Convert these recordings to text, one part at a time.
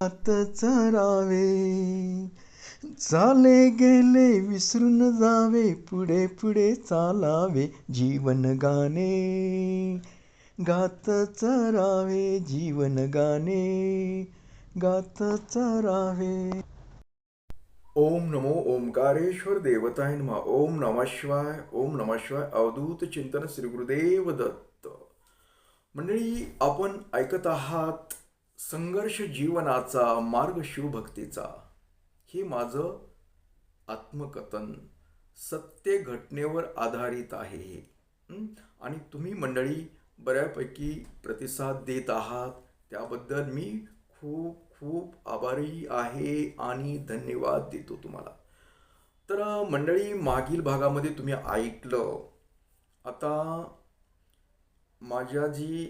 आत चरावे, चाले गेले विसरून जावे, पुढे पुढे चालावे, जीवन गाणे गात चरावे, जीवन गाणे गात चरावे. ओम नमो ओंकारेश्वर देवताय नमः. ओम नमः शिवाय. ओम नमः शिवाय. अवधूत चिंतन श्री गुरुदेव दत्त. मंडळी, आपण ऐकत आहात संघर्ष जीवनाचा मार्ग शिवभक्तीचा. हे माझं आत्मकथन सत्य घटनेवर आधारित आहे. आणि तुम्ही मंडळी बऱ्यापैकी प्रतिसाद देत आहात, त्याबद्दल मी खूप खूप आभारी आहे आणि धन्यवाद देतो तुम्हाला. तर मंडळी, मागील भागामध्ये तुम्ही ऐकलं, आता माझ्या जी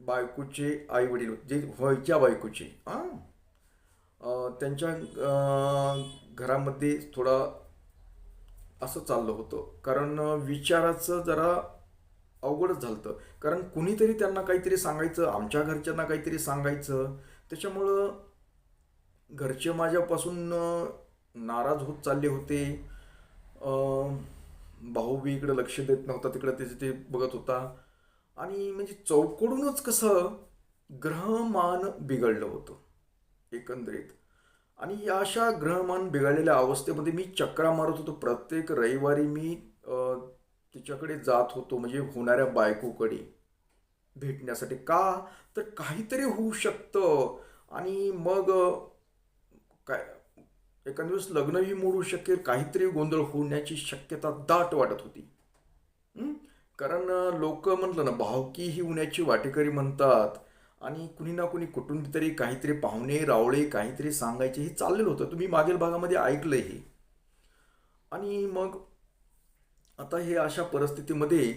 बायकोचे आई वडील, जे व्हायच्या बायकोचे, त्यांच्या घरामध्ये थोडा असं चाललं होतं. कारण विचाराचं जरा अवघडच झालं होतं. कारण कुणीतरी त्यांना काहीतरी सांगायचं, आमच्या घरच्यांना काहीतरी सांगायचं. त्याच्यामुळं घरचे माझ्यापासून नाराज होत चालले होते. भाऊ बी इकडं लक्ष देत नव्हता, तिकडं त्याचे ते बघत होता. आणि म्हणजे चौकडूनच कसं ग्रहमान बिघडलं होतं एकंदरीत. आणि या अशा ग्रहमान बिघडलेल्या अवस्थेमध्ये मी चक्रा मारत होतो. प्रत्येक रविवारी मी तिच्याकडे जात होतो, म्हणजे होणाऱ्या बायकोकडे भेटण्यासाठी. का तर काहीतरी होऊ शकतं आणि मग काय एखाद्या दिवस लग्नही मोडू शकेल, काहीतरी गोंधळ होण्याची शक्यता दाट वाटत होती. कारण लोक म्हटलं ना, भावकी ही उन्याची वाटेकरी म्हणतात. आणि कुणी ना कुणी कुठून तरी काहीतरी पाहुणे रावळे काहीतरी सांगायचे, हे चाललेलं होतं. तुम्ही मागील भागामध्ये ऐकलंय हे. आणि मग आता हे अशा परिस्थितीमध्ये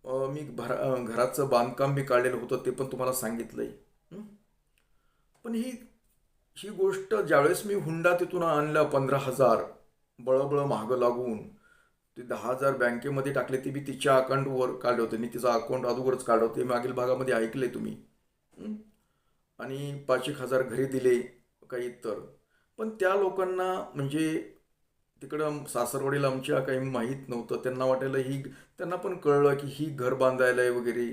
मी घराचं बांधकाम बी काढलेलं होतं, ते पण तुम्हाला सांगितलंय. पण ही ही गोष्ट ज्यावेळेस मी हुंडा तिथून आणला 15,000 बळबळ महाग लागून, ते 10,000 बँकेमध्ये टाकले. ते बी तिच्या अकाउंटवर काढले होते. मी तिचा अकाउंट अगोदरच काढलं होते, मागील भागामध्ये ऐकले तुम्ही. आणि 5,000 घरी दिले काही तर. पण त्या लोकांना म्हणजे तिकडं सासरवाडीला आमच्या काही माहीत नव्हतं. त्यांना वाटायला त्यांना पण कळलं की ही घर बांधायला आहे वगैरे.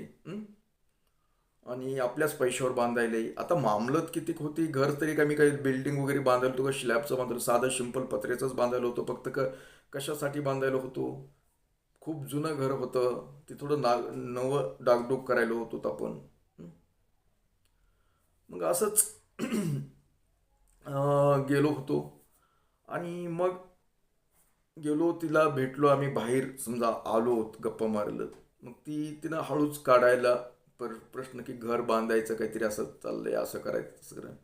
आणि आपल्याच पैशावर बांधायला. आता मामलत किती होती, घर तरी का मी काही बिल्डिंग वगैरे बांधायला होतो का स्लॅबचं बांधायला, साधं सिंपल पत्र्याचंच बांधायला होतं. फक्त कशासाठी बांधायला होतो, खूप जुनं घर होतं, ते थोडं नवं डागडूग करायला होत होतं आपण. मग असंच गेलो होतो. आणि मग गेलो, तिला भेटलो आम्ही, बाहेर समजा आलो गप्पा मारलं. मग तिनं हळूच काढायला प्रश्न की घर बांधायचं काहीतरी असं चाललंय, असं करायचं तसं करायचं.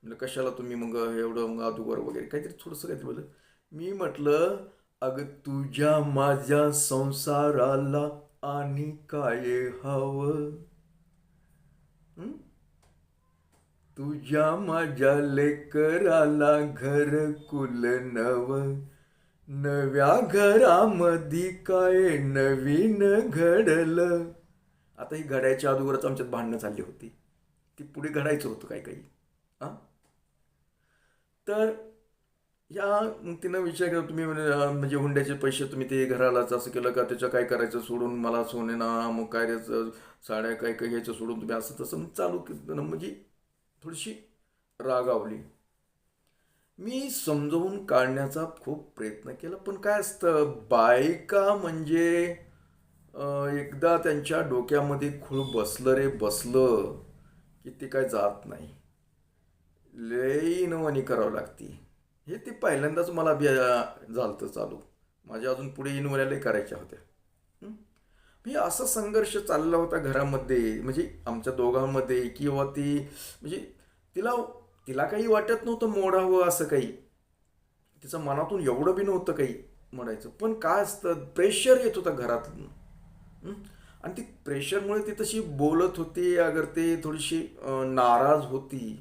म्हणजे कशाला तुम्ही मग एवढं मग अदुगर वगैरे काहीतरी थोडंसं काहीतरी बोललं. मी म्हटलं, अगं तुझ्या माझ्या संसाराला आणि काय हवं, तुझ्या माझ्या लेकराला घरकुल नव, नव्या घरामध्ये काय नवीन घडलं. आता ही घडायच्या अगोदरच आमच्यात भांडणं चालली होती. ती पुढे घडायचं होतं काही काही. तर या तिनं विचार केला, तुम्ही म्हणजे हुंड्याचे पैसे तुम्ही ते घरालाच असं केलं का, त्याचं काय करायचं सोडून, मला सोने ना मग काय द्यायचं, साड्या काय काय घ्यायचं सोडून तुम्ही असं तसं चालू केलं. म्हणजे थोडीशी रागावली. मी समजवून काढण्याचा खूप प्रयत्न केला. पण काय असतं, बायका म्हणजे एकदा त्यांच्या डोक्यामध्ये खूळ बसलं रे बसलं की ते काय जात नाही. लई नवनी करावं लागती. हे ते पहिल्यांदाच मला झालतं चालू. माझ्या अजून पुढे इनवऱ्या लई करायच्या होत्या. मी असा संघर्ष चालला होता घरामध्ये, म्हणजे आमच्या दोघांमध्ये. किंवा ती म्हणजे तिला तिला काही वाटत नव्हतं मोडावं असं काही. तिचं मनातून एवढं बी नव्हतं काही म्हणायचं. पण काय असतं, प्रेशर येत होतं घरातून. आणि ती प्रेशरमुळे ती तशी बोलत होती, अगर ते थोडीशी नाराज होती.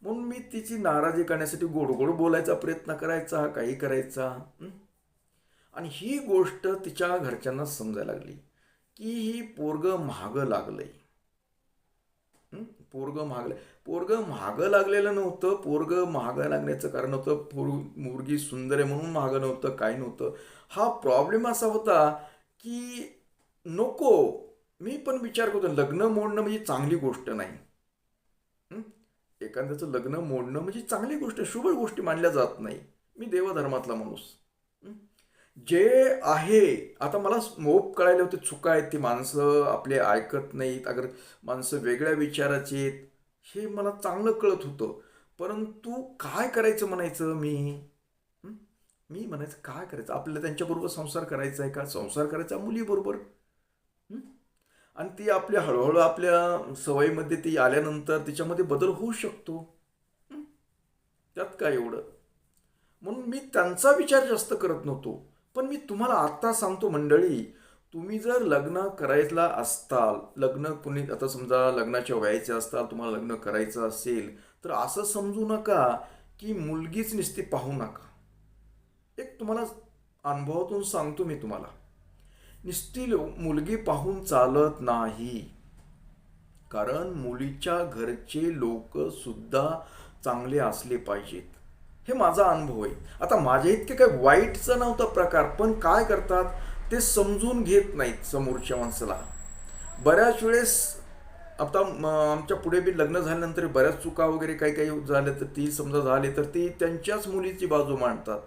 म्हणून मी तिची नाराजी करण्यासाठी गोड गोड बोलायचा प्रयत्न करायचा, काही करायचा. आणि ही गोष्ट तिच्या घरच्यांना समजायला लागली की ही पोरग महाग लागलंय. हं? पोरगं महागलं. पोरगं महागं लागलेलं नव्हतं. पोरगं महागं लागण्याचं कारण होतं मुलगी सुंदर आहे म्हणून महागं नव्हतं, काही नव्हतं. हा प्रॉब्लेम असा होता की नको. मी पण विचार करतो लग्न मोडणं म्हणजे चांगली गोष्ट नाही. हं? एखाद्याचं लग्न मोडणं म्हणजे चांगली गोष्ट, शुभ गोष्टी मानल्या जात नाही. मी देवधर्मातला माणूस. हं? जे आहे, आता मला मोप कळायला होते चुका आहेत, ती माणसं आपले ऐकत नाहीत, अगर माणसं वेगळ्या विचाराची आहेत, हे मला चांगलं कळत होतं. परंतु काय करायचं म्हणायचं मी. हं? मी म्हणायचं काय करायचं, आपल्याला त्यांच्याबरोबर संसार करायचा आहे का, संसार करायचा मुलीबरोबर. हं? आणि ती आपल्या हळूहळू आपल्या सवयीमध्ये ती आल्यानंतर तिच्यामध्ये बदल होऊ शकतो. हं? त्यात काय एवढं. म्हणून मी त्यांचा विचार जास्त करत नव्हतो. पण मी तुम्हाला आत्ता सांगतो मंडळी, तुम्ही जर लग्न करायला असताल, लग्न कुणी आता समजा लग्नाच्या वयाचे असताल, तुम्हाला लग्न करायचं असेल, तर असं समजू नका की मुलगीच नुसती पाहू नका. एक तुम्हाला अनुभवातून सांगतो मी तुम्हाला, नुसती मुलगी पाहून चालत नाही. कारण मुलीच्या घरचे लोक सुद्धा चांगले असले पाहिजेत. हे माझा अनुभव आहे. आता माझ्या इतके काय वाईटचा नव्हता प्रकार, पण काय करतात ते समजून घेत नाहीत समोरच्या माणसाला. बऱ्याच वेळेस आता आमच्या पुढे बी लग्न झाल्यानंतर बऱ्याच चुका वगैरे काही काही झाल्या, तर ती समजा झाली तर ती त्यांच्याच मुलीची बाजू मांडतात.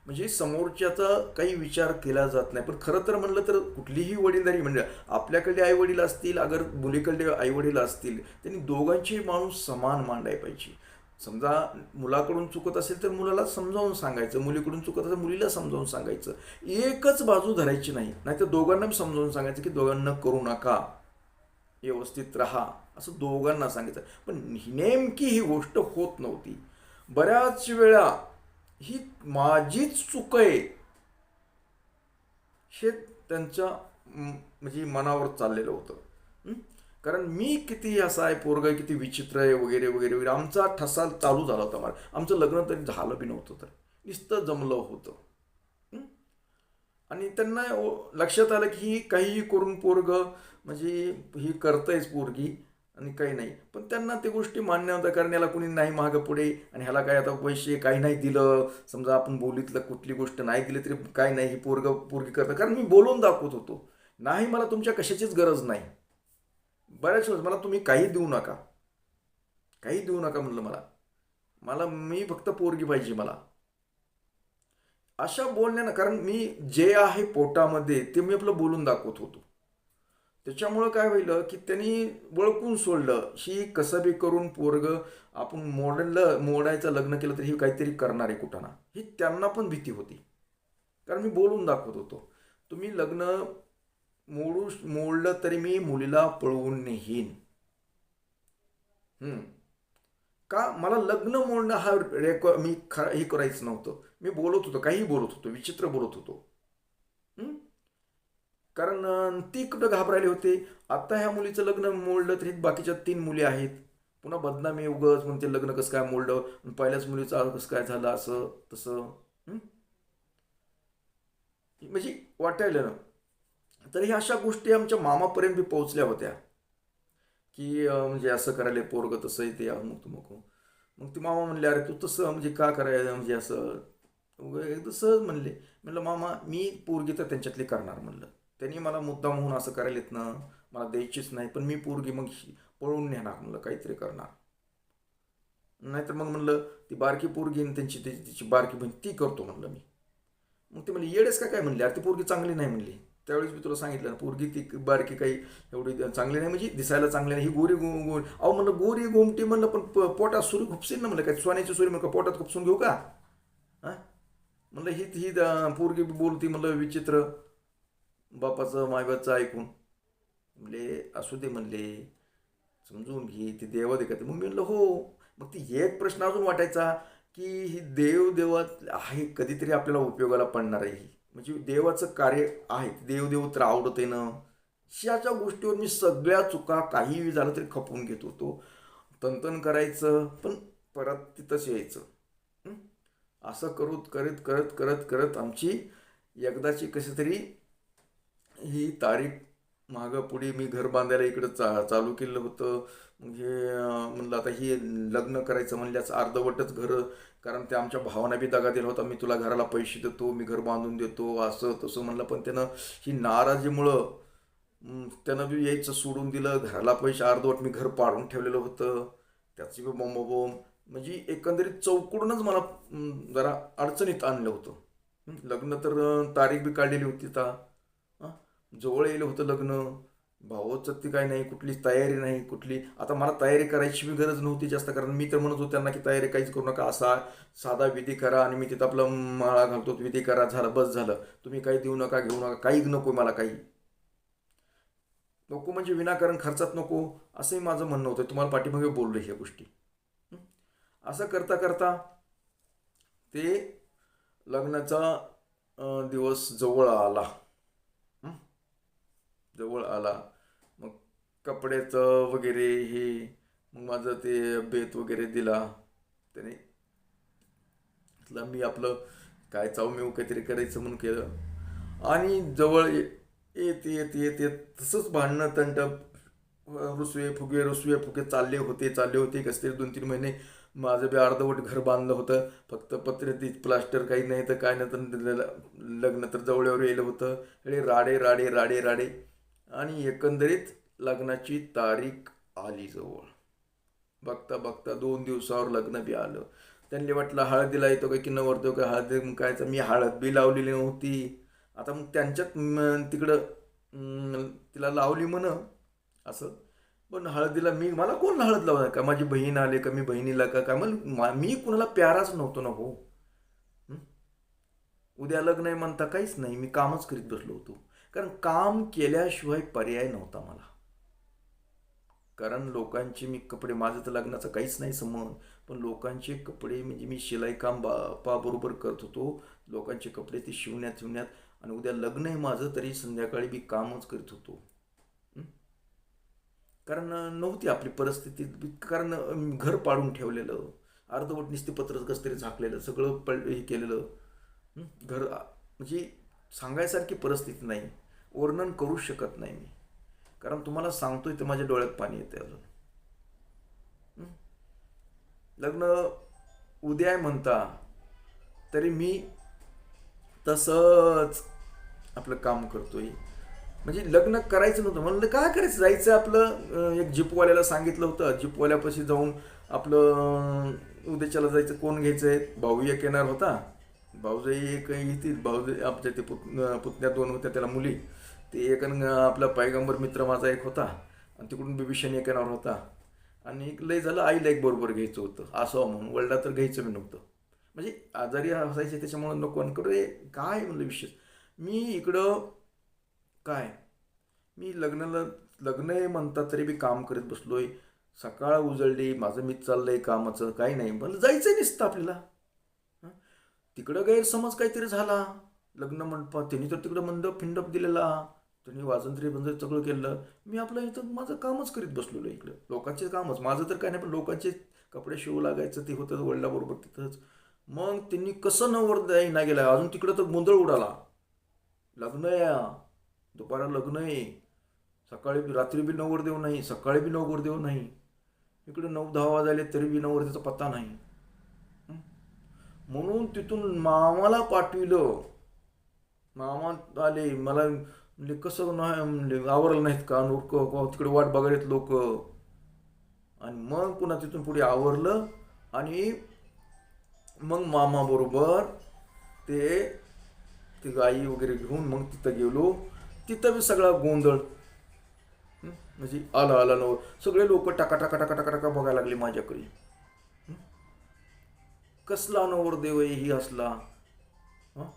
म्हणजे समोरच्याचा काही विचार केला जात नाही. पण खरं तर म्हणलं तर कुठलीही वडीलधारी म्हणजे आपल्याकडे आई वडील असतील, अगर मुलीकडे आई वडील असतील, त्यांनी दोघांची माणूस समान मांडायला पाहिजे. समजा मुलाकडून चुकत असेल तर मुलाला समजावून सांगायचं, मुलीकडून चुकत असेल मुलीला समजावून सांगायचं. एकच बाजू धरायची नाही, नाहीतर दोघांना समजावून सांगायचं की दोघांना करू नका, व्यवस्थित राहा, असं दोघांना सांगितलं. पण नेमकी ही गोष्ट होत नव्हती. बऱ्याच वेळा ही माझीच चूक आहे हे त्यांच्या म्हणजे मनावर चाललेलं होतं. हं? कारण मी किती असा आहे, पोरगा किती विचित्र आहे वगैरे वगैरे वगैरे, आमचा ठसा चालू झाला होता. मला आमचं लग्न तरी झालं बी नव्हतं, तर नुसतं जमलं होतं. हं? आणि त्यांना लक्षात आलं की ही काहीही करून पोरग म्हणजे ही करतंयच पोरगी आणि काही नाही. पण त्यांना ते गोष्टी मान्य होत्या, कारण याला कुणी नाही मागं पुढे, आणि ह्याला काय आता पैसे काही नाही दिलं, समजा आपण बोलीतलं कुठली गोष्ट नाही दिली तरी काय नाही, ही पोरगी करतं. कारण मी बोलून दाखवत होतो, नाही मला तुमच्या कशाचीच गरज नाही. बऱ्याच वेळेस मला तुम्ही काही देऊ नका, काही देऊ नका म्हणलं. मला मला मी फक्त पोरगी पाहिजे मला, अशा बोलण्यानं. कारण मी जे आहे पोटामध्ये ते मी आपलं बोलून दाखवत होतो. त्याच्यामुळं काय व्हायलं की त्यांनी वळकून सोडलं, ही कसं बी करून पोरग आपण मोडायचं, लग्न केलं तरी ही काहीतरी करणार आहे कुठं ना, ही त्यांना पण भीती होती. कारण मी बोलून दाखवत होतो, तुम्ही लग्न मोडलं तरी मी मुलीला पळवून नेहीन. हम्म. का मला लग्न मोडणं हा मी हे करायचं नव्हतं. मी बोलत होतो, काही बोलत होतो, विचित्र बोलत होतो. हम्म? कारण ती कुठं घाबरायले होते. आता ह्या मुलीचं लग्न मोडलं तरी बाकीच्या 3 मुली आहेत, पुन्हा बदनामी उगच म्हणते लग्न कसं काय मोडलं, पहिल्याच मुलीचं कसं काय झालं असं तसं. हं? म्हणजे वाटायला ना. तर ह्या अशा गोष्टी आमच्या मामापर्यंत बी पोहोचल्या होत्या की म्हणजे असं करायला पोरग तसं आहे ते अमुक तुमुक. मग ते मामा म्हणले, अरे तू तसं म्हणजे का करायला, म्हणजे असं एकदम सहज म्हणले. म्हणलं मामा मी पोरगी तर त्यांच्यातली करणार म्हणलं. त्यांनी मला मुद्दाम म्हणून असं करायलेत ना, मला द्यायचीच नाही, पण मी पोरगी मग पळून नेणार म्हणलं, काहीतरी करणार. नाहीतर मग म्हणलं ती बारकी पोरगी आणि तिची बारकी बहीण ती करतो म्हणलं मी. मग ते म्हणले येडेस का काय म्हणले, अरे ती पोरगी चांगली नाही म्हणली. त्यावेळेस मी तुला सांगितलं ना, पोरगी ती बारकी काही एवढी चांगली नाही, म्हणजे दिसायला चांगली नाही, ही गोरी गोल. अहो म्हणलं गोरी गोमटी म्हणलं, पण पोटात सुरी खुपसेल ना म्हणलं, काय सोन्याची सुरी म्हणलं पोटात खुपसून घेऊ का. हा, म्हणलं ही ही पोरगी बोलती म्हणलं विचित्र, बापाचं मायबाचं ऐकून. म्हणले असू दे म्हणले, समजून घे, ती देवा देखत. मग मी म्हणलं हो. मग ती एक प्रश्न अजून वाटायचा की ही देवात आहे, कधीतरी आपल्याला उपयोगाला पडणार आहे ही, म्हणजे देवाचं कार्य आहे, देव तर आवडत आहे ना. अशाच्या गोष्टीवर मी सगळ्या चुका काही झालं तरी खपवून घेत होतो. तनतन करायचं, पण परत तिथंच यायचं. हं? असं करत करत करत करत करत आमची एकदाची कशी तरी ही तारीख मागं पुढे मी घर बांधायला इकडं चालू केलं होतं. मग हे म्हणलं आता हे लग्न करायचं म्हणल्याच अर्धवटच घर. कारण ते आमच्या भावाना बी दगा दिला होता, मी तुला घराला पैसे देतो, मी घर बांधून देतो, असं तसं म्हणलं. पण त्यानं ही नाराजीमुळं त्यानं बी यायचं सोडून दिलं. घराला पैसे अर्धवट मी घर पाडून ठेवलेलं होतं, त्याची बी बोंबाबोंब. म्हणजे एकंदरीत चौकडूनच मला जरा अडचणीत आणलं होतं. लग्न तर तारीख बी काढलेली होती आता. हं? जवळ येईल होतं लग्न. भावाचं ती काय नाही, कुठलीच तयारी नाही कुठली. आता मला तयारी करायची बी गरज नव्हती जास्त, कारण मी तर म्हणत होतो त्यांना की तयारी काहीच करू नका, असा साधा विधी करा आणि मी तिथं आपलं माळा घालतो, विधी करा, झालं बस झालं. तुम्ही काही देऊ नका, घेऊ नका, काही नको मला, काही नको म्हणजे विनाकारण खर्चात नको, असंही माझं म्हणणं होतं. तुम्हाला पाठीमागे बोललो ह्या गोष्टी. हं? असं करता करता ते लग्नाचा दिवस जवळ आला. हं? जवळ आला. मग कपड्याचं वगैरे हे, मग माझं ते बेत वगैरे दिला त्याने. मी आपलं काय चावमेव काहीतरी करायचं म्हणून केलं. आणि जवळ येत येत येत येत तसंच भांडणं तंट, रुसवे फुगे चालले होते कसं तरी 2-3 महिने. माझं बी अर्धवट घर बांधलं होतं, फक्त पत्रे ती प्लास्टर, काही नाही तर काय नाही तर लग्न तर जवळवर येलं होतं. हे राडे राडे राडे राडे. आणि एकंदरीत लग्नाची तारीख आली जवळ. बघता बघता 2 दिवसावर लग्न बी आलं. त्यांनी वाटलं हळदीला येतो काय की नवरदेव काय, हळदी मग काय, मी हळद बी लावलेली नव्हती. आता मग त्यांच्यात तिकडं तिला लावली म्हण असं. पण हळदीला मला कोण हळद लावणार का, माझी बहीण आले का, मी बहिणीला का काय, मला मी कुणाला प्याराच नव्हतो ना हो. हं? उद्या लग्न आहे म्हणता काहीच नाही, मी कामच करीत बसलो होतो. कारण काम केल्याशिवाय पर्याय नव्हता मला. कारण लोकांचे मी कपडे, माझं तर लग्नाचं काहीच नाही संबंध, पण लोकांचे कपडे म्हणजे मी शिलाई काम बापा बरोबर करत होतो. लोकांचे कपडे ते शिवण्यात आणि उद्या लग्न आहे माझं तरी संध्याकाळी मी कामच करीत होतो. हं? कारण नव्हती आपली परिस्थिती. कारण घर पाडून ठेवलेलं, अर्धवट निस्ते पत्र कसं तरी झाकलेलं, सगळं हे केलेलं. घर म्हणजे सांगायसारखी परिस्थिती नाही, वर्णन करू शकत नाही मी. कारण तुम्हाला सांगतोय तर माझ्या डोळ्यात पाणी येते अजून. हं? लग्न उद्या आहे म्हणता तरी मी तसंच आपलं काम करतोय. म्हणजे लग्न करायचं नव्हतं, म्हणलं काय करायचं, जायचं आपलं. एक जीपवाल्याला सांगितलं होतं, जीपवाल्यापाशी जाऊन आपलं उद्याच्याला जायचं. कोण घ्यायचं आहे, भाऊ एक येणार होता, भाऊजाई एक येतील, भाऊजाई आमच्या ते पुतण्या 2 होत्या त्याला मुली. ते एक आपला पैगंबर मित्र माझा एक होता, आणि तिकडून बिभीषण एक येणार होता. आणि एक लय झालं, आईला एक बरोबर घ्यायचं होतं, असं म्हणून. वडला तर घ्यायचं मी नव्हतं, म्हणजे आजारी असायचे त्याच्यामुळं नको. आणि कडे काय म्हणलं विशेष, मी इकडं काय, मी लग्न आहे म्हणतात तरी बी काम करत बसलोय. सकाळ उजळली, माझं मीच चाललंय कामाचं, काही नाही. म्हणलं जायचंय नसतं आपल्याला. हं? तिकडं गैरसमज काहीतरी झाला. लग्न मंडपात त्यांनी तर तिकडं मंडप फिंडप दिलेला, त्यांनी वाजंत्री बंजरी सगळं केलं. मी आपलं इथं माझं कामच करीत बसलेलो इकडं. लोकांचे कामच, माझं तर काय नाही, पण लोकांचे कपडे शिवू लागायचं ते होतं वडिलाबरोबर तिथंच. मग त्यांनी कसं नवर नाही गेला, अजून तिकडं तर गोंधळ उडाला. लग्न आहे, दुपारा लग्न आहे, सकाळी रात्री बी नवरदेव नाही, सकाळी बी नवरदेव नाही. इकडे 9-10 वाजले तरी बी नवरदेवाचा पत्ता नाही. हं? म्हणून तिथून मामाला पाठविलं. मामा आले, मला म्हणले कसं नाही, म्हणले आवरलं नाहीत का, तिकडे वाट बघायला लोक. आणि मग पुन्हा तिथून पुढे आवरलं. आणि मग मामा बरोबर ते ती गाई वगैरे घेऊन मग तिथं गेलो. तिथं बी सगळा गोंधळ. म्हणजे आला आला नवर, सगळे लोक टाका टाका टाका टाका टाका बघायला लागले माझ्याकडे. कसला नवरदेव आहे ही असला. हं?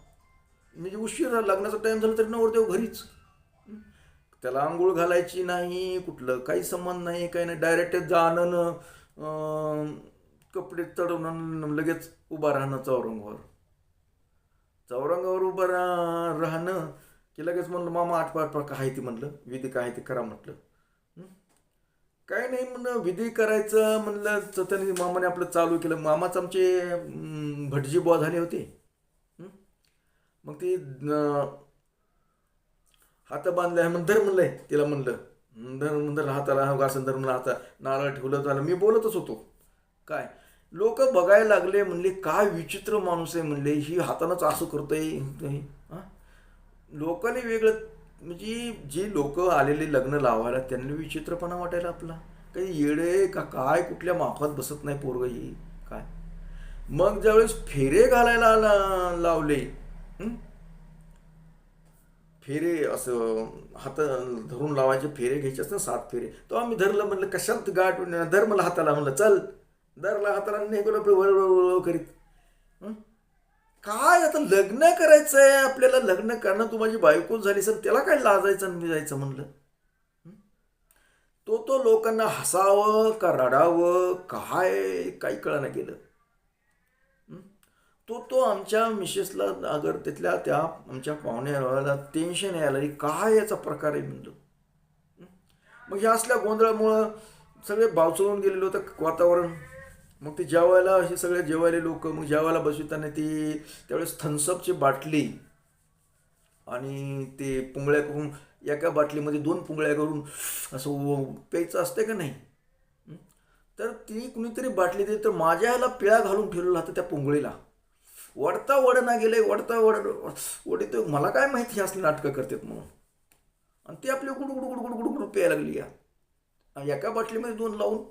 म्हणजे उशीर झाला, लग्नाचा टाइम झाला तरी नवरदेव घरीच. त्याला आंघोळ घालायची नाही, कुठलं काही संबंध नाही, काही नाही. डायरेक्ट जाणं, कपडे चढवणं, लगेच उभा राहणं चौरंगावर. चौरंगावर उभं राहणं की लगेच म्हणलं मामा आठवण काय ती, म्हणलं विधी काय ते करा म्हटलं. काय नाही म्हणलं, विधी करायचं म्हणलं तर त्यांनी मामाने आपलं चालू केलं. मामाच आमचे भटजी बुवा झाले होते. हं? मग ते हात बांधले मग धर म्हणलंय तिला म्हणलं. धर म्हणलं हाताला असं धर म्हणलं हाता नारळ ठेवलं झालं. मी बोलतच होतो. काय लोक बघायला लागले म्हणले काय विचित्र माणूस आहे म्हणले, ही हातानंच असं करतोय. हा लोकांनी वेगळं म्हणजे जी लोक आलेले लग्न लावायला त्यांनी विचित्रपणा वाटायला आपला काही येडे का काय, कुठल्या माफात बसत नाही पोरग ही काय. मग ज्यावेळेस फेरे घालायला लावले, फेरे असं हात धरून लावायचे, फेरे घ्यायचे असतात 7 फेरे, तो आम्ही धरलं म्हणलं कशात गाठ धर मला हाताला म्हणलं चल धरला हाताला नाही गेलो आपलं वळ करीत. काय आता लग्न करायचंय आपल्याला, लग्न करणं, तू माझी बायको झाली सर त्याला काय लाजायचं आणि जायचं म्हणलं. तो लोकांना हसावं का रडावं काय काही कळना गेलं. तो आमच्या मिसेसला अगर तिथल्या त्या आमच्या पाहुण्याला टेन्शन यायला काय याचा प्रकार आहे म्हणलं. मग ह्या असल्या गोंधळामुळं सगळे बावचळून गेलेलं होतं वातावरण. मग ते जेवायला हे सगळे जेवायले लोक मग जेवायला बसविताना ती त्यावेळेस थम्सअपची बाटली आणि ते पुंगळ्या करून एका बाटलीमध्ये 2 पुंगळ्या करून असं प्यायचं असते का नाही. तर ती कुणीतरी बाटली दिली तर माझ्या ह्याला पिळा घालून ठेवलेला होता त्या पुंगळीला. वडता वडना गेले वडता वडित मला काय माहिती असली नाटकं करतात म्हणून. आणि ती आपली गुडगुड गुडगुड गुडगुड प्यायला लागली या एका बाटलीमध्ये 2 लावून.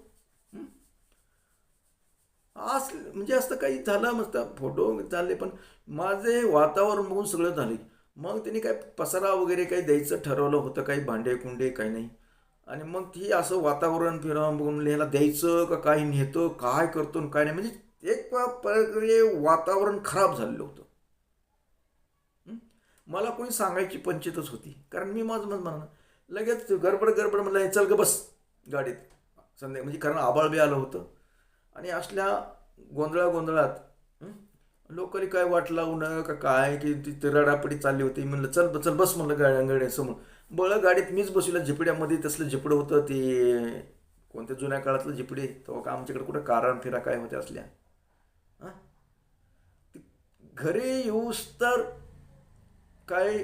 असं म्हणजे असं काही झालं मस्त फोटो चालले पण माझे वातावरण बघून सगळं झाले. मग त्यांनी काय पसारा वगैरे काही द्यायचं ठरवलं होतं, काही भांडे कुंडे काही नाही. आणि मग ती असं वातावरण फिरवून बघून ह्याला द्यायचं का काही नेतं काय करतो काय नाही म्हणजे एक प्रकारे वातावरण खराब झालेलं होतं. मला कोणी सांगायची पंचायतच होती कारण मी माझं मत म्हणा लगेच गडबड म्हणलं चल ग बस गाडीत संध्या म्हणजे कारण आबाळ बी आलं होतं. आणि असल्या गोंधळात लोकांनी काय वाट लावणं का काय की ती रडापडी चालली होती. म्हणलं चल चल बस म्हणलं गाड्यासमोर बळ गाडीत मीच बसविला झिपड्यामध्ये. तसलं झिपडं होतं ते कोणत्या जुन्या काळातलं झिपडे तेव्हा का आमच्याकडे कुठं कारण फिरा काय होत्या असल्या. घरी येऊस तर काय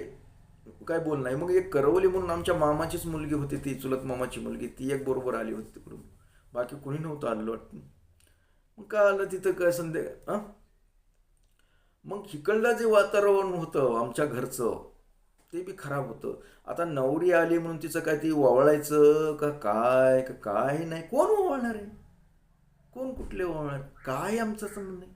काय बोल नाही. मग एक करवली म्हणून आमच्या मामाचीच मुलगी होती, ती चुलत मामाची मुलगी, ती एक बरोबर आली होती तिकडून, बाकी कोणी नव्हतं आलेलं वाटतं. मग काय आलं तिथं काय संध्या मग हिकडलं जे वातावरण होतं आमच्या घरचं ते बी खराब होतं. आता नवरी आली म्हणून तिचं काय ती ओवाळायचं का काय नाही. कोण ओवाळणार आहे, कोण कुठले ओवाळणार काय आमचं संबंध नाही.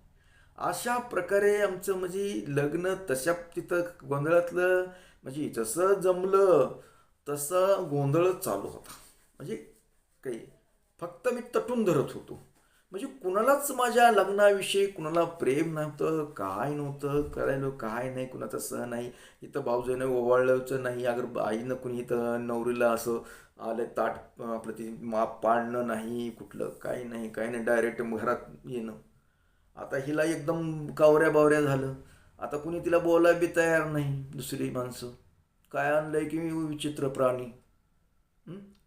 अशा प्रकारे आमचं म्हणजे लग्न तशा तिथं गोंधळातलं म्हणजे जसं जमलं तसं गोंधळ चालू होता. म्हणजे काही फक्त मी तटून धरत होतो. म्हणजे कुणालाच माझ्या लग्नाविषयी कुणाला प्रेम नव्हतं, काय नव्हतं करायला काय नाही, कुणाचं सह नाही. इथं भाऊजाईनं ओवाळलंच नाही, अगर आईनं कुणी इथं नवरीला असं आलं ताट आपलं ती माप पाडणं नाही, कुठलं काही नाही डायरेक्ट घरात येणं. आता हिला एकदम कावऱ्या बावऱ्या झालं. आता कुणी तिला बोलायला बी तयार नाही. दुसरी माणसं काय आणलंय की विचित्र प्राणी.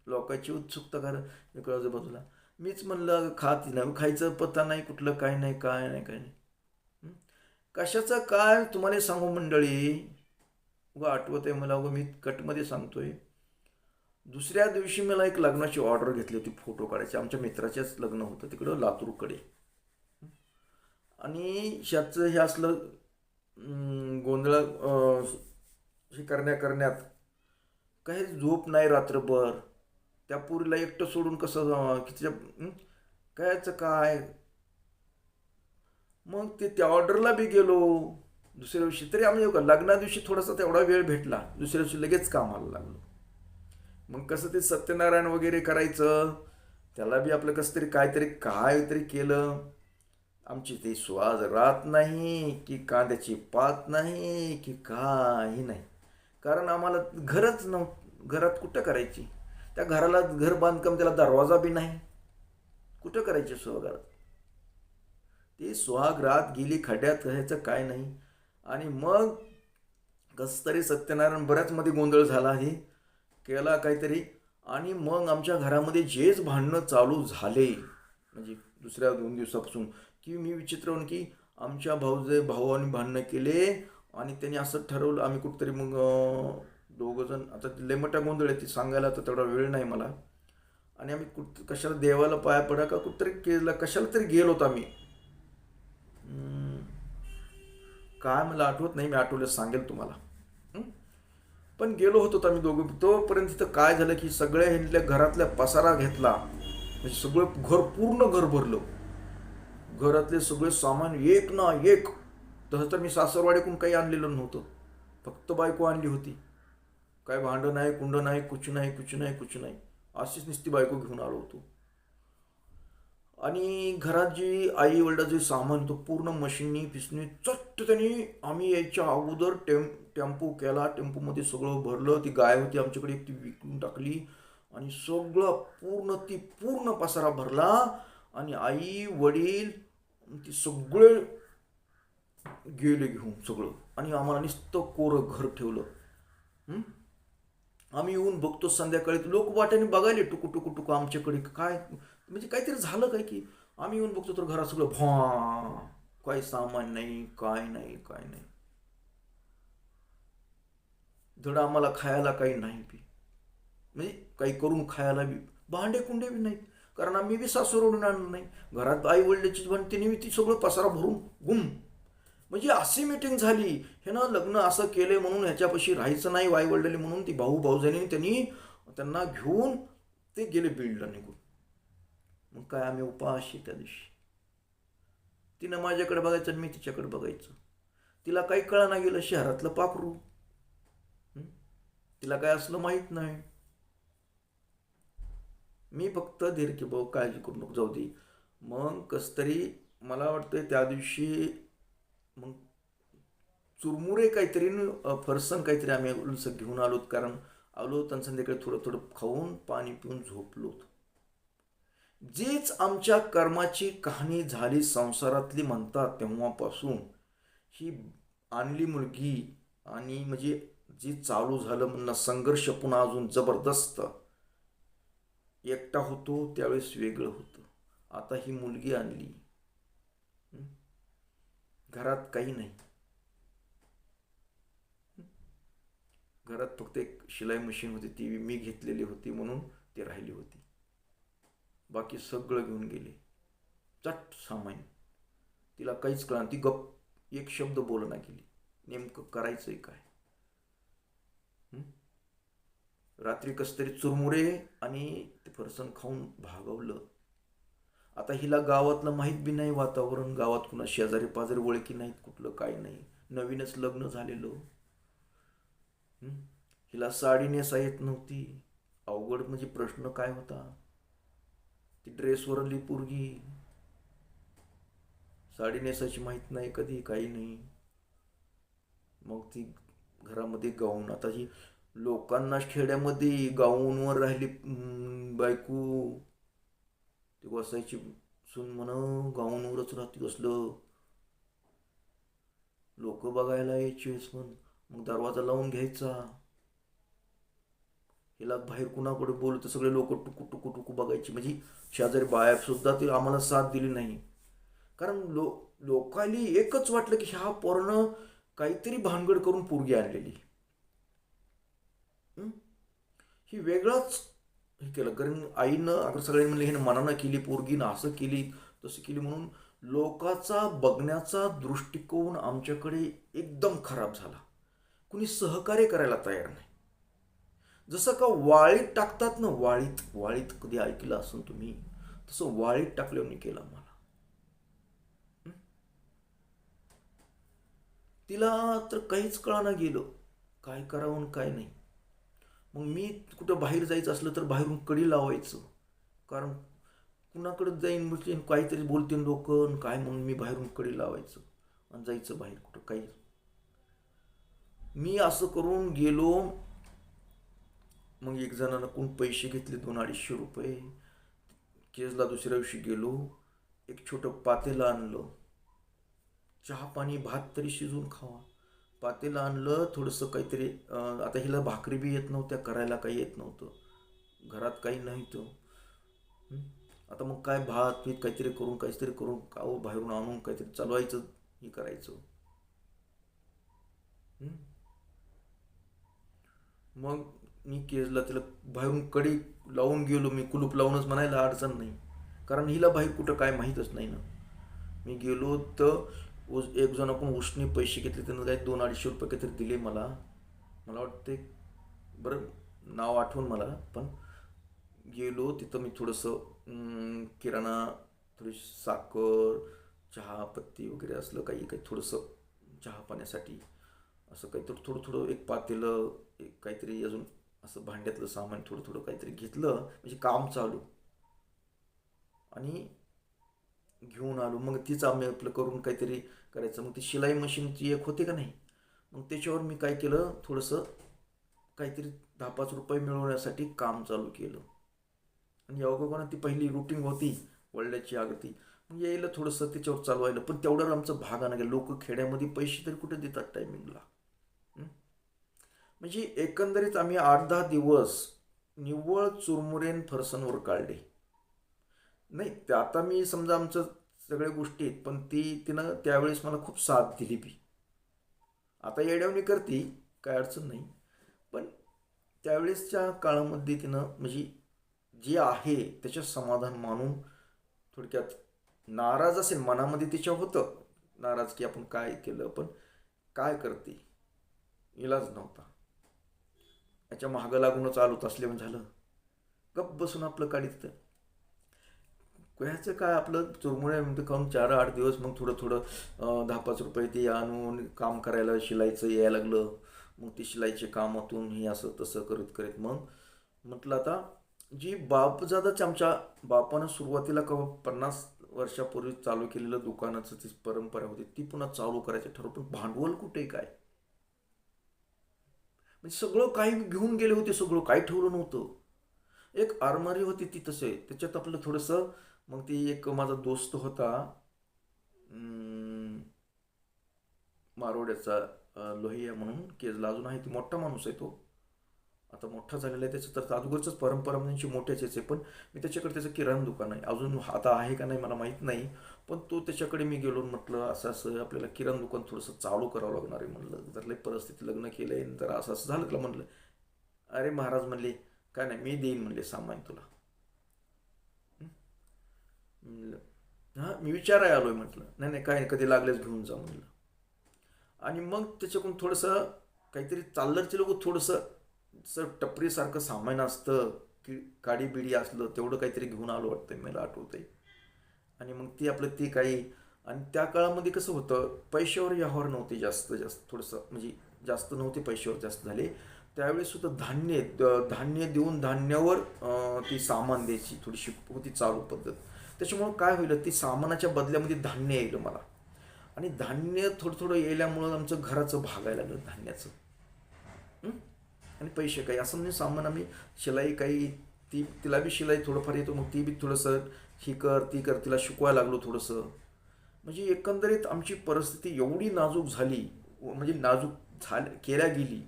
लोकांची उत्सुकता कळायचं बाजूला. मीच म्हणलं खात नाही, खायचं पत्ता नाही कुठलं काय नाही. कशाचं काय तुम्हाला सांगू मंडळी, उगा आठवत आहे मला, मी कटमध्ये सांगतोय. दुसऱ्या दिवशी मला एक लग्नाची ऑर्डर घेतली होती फोटो काढायची. आमच्या मित्राचेच लग्न होतं तिकडं लातूरकडे. आणि ह्याचं हे असलं गोंधळ हे करण्यात काही झोप नाही रात्रभर. त्या पुरीला एकटं सोडून कसं तिच्या कायचं काय. मग ते त्या ऑर्डरला बी गेलो दुसऱ्या दिवशी. तरी आम्ही लग्ना दिवशी थोडासा तेवढा वेळ भेटला, दुसऱ्या दिवशी लगेच कामाला लागलो. मग कसं ते सत्यनारायण वगैरे करायचं त्याला बी आपलं कसं तरी काहीतरी केलं. आमची ती सुवास रात नाही की कांद्याची पात नाही की काही नाही. कारण आम्हाला घरच नव्हतं, घरात कुठं करायची. त्या घराला घर बांधकाम त्याला दरवाजा बी नाही, कुठं करायची सुहागरात. ती सुहागरात गेली खड्यात राहायचं काय नाही. आणि मग कसं तरी सत्यनारायण बऱ्याच मध्ये गोंधळ झाला हे केला काहीतरी. आणि मग आमच्या घरामध्ये जेच भांडणं चालू झाले म्हणजे दुसऱ्या 2 दिवसापासून की मी विचित्र होऊन की आमच्या भावाने भांडणं केले आणि त्यांनी असं ठरवलं आम्ही कुठंतरी मग दोघं जण, आता लय मोठ्या गोंधळ आहे ती सांगायला तर तेवढा वेळ नाही मला. आणि आम्ही कशाला देवाला पाया पडा का कुठतरी केला कशाला तरी गेलो होतो आम्ही. हम्म, काय मला आठवत नाही, मी आठवल्यास सांगेल तुम्हाला. हं? पण गेलो होतो आम्ही दोघं. तोपर्यंत तिथं काय झालं की सगळ्या ह्यांच्या घरातल्या पसारा घेतला, म्हणजे सगळं घर पूर्ण घर भरलं. घरातले सगळे सामान एक ना एक. तसं तर मी सासरवाडीकडून काही आणलेलं नव्हतं, फक्त बायको आणली होती. काय भांडं नाही, कुंड नाही, कुछ नाही, कुछ नाही, कुछ नाही. अशीच नुसती बायको घेऊन आलो होतो. आणि घरात जी आई वडिलाचं जे सामान होतं पूर्ण मशीनी फिसनी चट्ट त्यांनी आम्ही यायच्या अगोदर टेम्पो केला. टेम्पोमध्ये सगळं भरलं. ती गाय होती आमच्याकडे, ती विकून टाकली. आणि सगळं पूर्ण पसारा भरला. आणि आई वडील ती सगळे गेले घेऊन सगळं. आणि आम्हाला नुसतं कोरं घर ठेवलं. हं? आम्ही येऊन बघतो संध्याकाळी लोक वाट्याने बघायले टुकू टुकू टुकू आमच्याकडे, काय म्हणजे काहीतरी झालं काय की. आम्ही येऊन बघतो तर घरात सगळं भा, काही सामान नाही, काय नाही, काय नाही. धड आम्हाला खायला काही नाही बी, म्हणजे काही करून खायला बी भांडे कुंडे बी नाहीत. कारण आम्ही बी सासूरवरून आणलं नाही. घरात आई वडिलाची पण तिने बी ती सगळं पसारा भरून गुम. म्हणजे अशी मीटिंग झाली. हे ना लग्न असं केले म्हणून ह्याच्यापाशी राहायचं नाही आई वडिलांनी, म्हणून ती भाऊजाईने त्यांना घेऊन ते गेले बीडला निघून. मग काय आम्ही उपाशी त्या दिवशी. तिनं माझ्याकडे बघायचं आणि मी तिच्याकडे बघायचं. तिला काही कळना गेलं शहरातलं पाखरू. हं? तिला काय असलं माहीत नाही. मी फक्त धीर की भाऊ काळजी करू नको, जाऊ दे. मग कस तरी मला वाटतंय त्या दिवशी मग चुरमुरे काहीतरी फरसन काहीतरी आम्ही उलसं घेऊन आलोत. कारण आलो आणि संध्याकाळी थोडं थोडं खाऊन पाणी पिऊन झोपलोत. जीच आमच्या कर्माची कहाणी झाली संसारातली म्हणतात तेव्हापासून ही आणली मुलगी. आणि म्हणजे जी चालू झालं म्हणणं संघर्ष पुन्हा अजून जबरदस्त. एकटा होतो त्यावेळेस वेगळं होतं, आता ही मुलगी आणली. हं? घरात काही नाही. घरात फक्त एक शिलाई मशीन होती, ती मी घेतलेली होती म्हणून ती राहिली होती. बाकी सगळं घेऊन गेले चट सामान. तिला काहीच कळणार, ती गप एक शब्द बोलना गेली. नेमकं करायचंय काय. हं? रात्री कस तरी चुरमुरे आणि ते फरसन खाऊन भागवलं. आता हिला गावातलं माहीत बी नाही वातावरण, गावात कुणा शेजारी पाजारी ओळखी नाहीत, कुठलं काही नाही. नवीनच लग्न झालेलं. हं? हिला साडी नेसा येत नव्हती. अवघड म्हणजे प्रश्न काय होता. ती ड्रेसवरली पोरगी, साडी नेसायची माहीत नाही कधी, काही नाही. मग ती घरामध्ये गाऊन, आता ही लोकांना खेड्यामध्ये गाऊनवर राहिली बायको. ती बसायची सून म्हण गाऊनवरच राहते कसलं. लोक बघायला यायचे पण. मग दरवाजा लावून घ्यायचा. हिला बाहेर कुणाकडे बोलत सगळे लोक टुकू टुकू टुकू बघायची. म्हणजे शेजारी बाया सुद्धा ती आम्हाला साथ दिली नाही. कारण लोकांनी एकच वाटलं की ह्या पोरानं काहीतरी भानगड करून पोरगी आणलेली. हं? ही वेगळंच हे केलं. कारण आईनं अगर सगळ्यांनी म्हणले हे मनानं केली पोरगी ना, असं केली तसं केली म्हणून लोकाचा बघण्याचा दृष्टिकोन आमच्याकडे एकदम खराब झाला. कुणी सहकार्य करायला तयार नाही. जसं का वाळीत टाकतात ना, वाळीत वाळीत कधी ऐकलं असेल तुम्ही, तसं वाळीत टाकल्याने केलं मला. तिला तर काहीच कळाना गेलं काय करावं काय नाही. मग मी कुठं बाहेर जायचं असलं तर बाहेरून कडी लावायचं. कारण कुणाकडे जाईन म्हणजे काहीतरी बोलतील लोक काय, म्हणून मी बाहेरून कडी लावायचं आणि जायचं बाहेर कुठं काही. मी असं करून गेलो. मग एक जणांना कोण पैसे घेतले 200-250 रुपये. केजला दुसऱ्या दिवशी गेलो. एक छोटं पातेलं आणलं. चहा पाणी भात तरी शिजवून खावा. पातेलं आणलं थोडंसं काहीतरी. आता हिला भाकरी बी येत नव्हत्या करायला, काही येत नव्हतं घरात, काही नाही तो. आता मग काय भात पीत काहीतरी करून काव बाहेरून आणून काहीतरी चालवायचं, हे करायचं. मग मी केजला तिला बाहेरून कडी लावून गेलो, मी कुलूप लावूनच, म्हणायला अडचण नाही, कारण हिला बाहेर कुठं काय माहीतच नाही ना. मी गेलो तर एक जणाकडून उसने पैसे घेतले, त्यानं काही 200-250 रुपये काहीतरी दिले मला. मला वाटते, बरं नाव आठवून मला, पण गेलो तिथं मी थोडंसं किराणा, थोडी साखर, चहा पत्ती वगैरे असलं काही काही थोडंसं चहा पाण्यासाठी, असं काहीतरी थोडं थोडं एक पातेलं, एक काहीतरी अजून असं भांड्यातलं सामान थोडं थोडं काहीतरी घेतलं, म्हणजे काम चालू. आणि घेऊन आलो. मग तीच आम्ही आपलं करून काहीतरी करायचं. मग ती शिलाई मशीनची एक होते का नाही, मग त्याच्यावर मी काय केलं, थोडंसं काहीतरी 10-5 रुपये मिळवण्यासाठी काम चालू केलं. आणि योगायोगानं ती पहिली रुटीन होती वडिलांची आगती, मग यायला थोडंसं त्याच्यावर चालवायला. पण तेवढं आमचं भागानं गेलं. लोक खेड्यामध्ये पैसे तरी कुठे देतात टायमिंगला. म्हणजे एकंदरीत आम्ही 8-10 दिवस निव्वळ चुरमुरेन फरसांवर काढले. नाही ते आता मी समजा आमचं सगळ्या गोष्टी आहेत, पण तिनं त्यावेळेस मला खूप साथ दिली बी. आता येड्यावणी करते, काय अडचण नाही, पण त्यावेळेसच्या काळामध्ये तिनं म्हणजे जे आहे त्याच्यात समाधान मानून, थोडक्यात नाराज असेल मनामध्ये तिच्या होतं नाराज, की आपण काय केलं, पण काय करते, इलाज नव्हता. याच्या महागं लागूनच आलोत असले झालं, गप्प बसून आपलं काढित. ह्याचं काय, आपलं चुरमुऱ्यामध्ये खाऊन 4-8 दिवस, मग थोडं थोडं 10-5 रुपये ते आणून काम करायला, शिलाईचं यायला लागलं. मग ती शिलाईच्या कामातून हे असं तसं करत करत मग म्हटलं आता, जी बापजादाच आमच्या बापानं सुरुवातीला 50 वर्षापूर्वी चालू केलेलं दुकानाचं ती परंपरा होती, ती पुन्हा चालू करायचं ठरवलं. पण भांडवल कुठे काय, म्हणजे सगळं काही घेऊन गेले होते, सगळं काही ठेवलं नव्हतं. एक आरमारी होती ती तसे, त्याच्यात आपलं थोडंसं. मग ती एक माझा दोस्त होता, मारोड्याचा, लोहिया म्हणून, केजला अजून आहे, ती मोठा माणूस आहे तो, आता मोठा झालेला आहे. त्याचं तर अगोदरच परंपरा म्हणजे मोठ्याच आहे. पण मी त्याच्याकडे, त्याचं किराणा दुकान आहे अजून, आता आहे का नाही मला माहीत नाही. पण तो त्याच्याकडे मी गेलो, म्हटलं असं असं आपल्याला किराणा दुकान थोडंसं चालू करावं लागणार आहे. म्हणलं जर लई परिस्थिती, लग्न केलं आहे तर असं असं झालं का म्हणलं. अरे महाराज म्हणले, काय नाही मी देईन म्हणले सामान तुला. म्हणलं हां, मी विचाराय आलोय म्हटलं. नाही नाही काय नाही, कधी लागलेच घेऊन जा म्हणलं. आणि मग त्याच्याकडून थोडंसं काहीतरी चाललं ते लोक, थोडंसं असं टपरीसारखं सामान असतं, की काडी बिडी असलं तेवढं काहीतरी घेऊन आलो वाटतं, मला आठवतंय. आणि मग ती आपलं ती काही, आणि त्या काळामध्ये कसं होतं, पैशावर व्यवहार नव्हते जास्त जास्त, थोडंसं म्हणजे जास्त नव्हते पैशावर जास्त झाले. त्यावेळेस सुद्धा धान्य देऊन धान्यावर ती सामान द्यायची थोडीशी होती चालू पद्धत. त्याच्यामुळं काय होईल, ती सामानाच्या बदल्यामध्ये धान्य येईल मला. आणि धान्य थोडं थोडं येल्यामुळं आमचं घराचं भागायला लागलं धान्याचं. हं? आणि पैसे काही असं म्हणजे सामान आम्ही, शिलाई काही, तिला बी शिलाई थोडंफार येतो, मग ती बी थोडंसं ही कर ती कर, तिला शिकवायला लागलो थोडंसं. म्हणजे एकंदरीत आमची परिस्थिती एवढी नाजूक झाली, म्हणजे नाजूक केल्या गेली.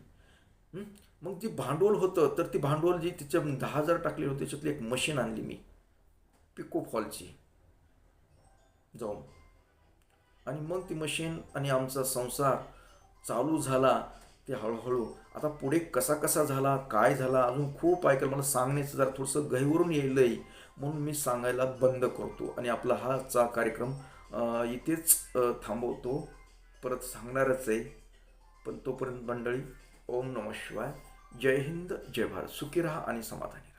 हं? मग जी भांडवल होतं, तर ती भांडवल जी तिच्या 10,000 टाकले होते, त्याच्यातली एक मशीन आणली मी, पिको फॉलची, जाऊन. आणि मग ती मशीन आणि आमचा संसार चालू झाला. ते हळूहळू आता पुढे कसा कसा झाला, काय झाला, अजून खूप ऐकायला मला सांगण्याचं जरा थोडंसं गहिवरून येईलंय, म्हणून मी सांगायला बंद करतो आणि आपला हाचा कार्यक्रम इथेच थांबवतो. परत सांगणारच आहे, पण तोपर्यंत मंडळी, ओम नमः शिवाय, जय हिंद, जय भारत, सुखी राहा आणि समाधानी.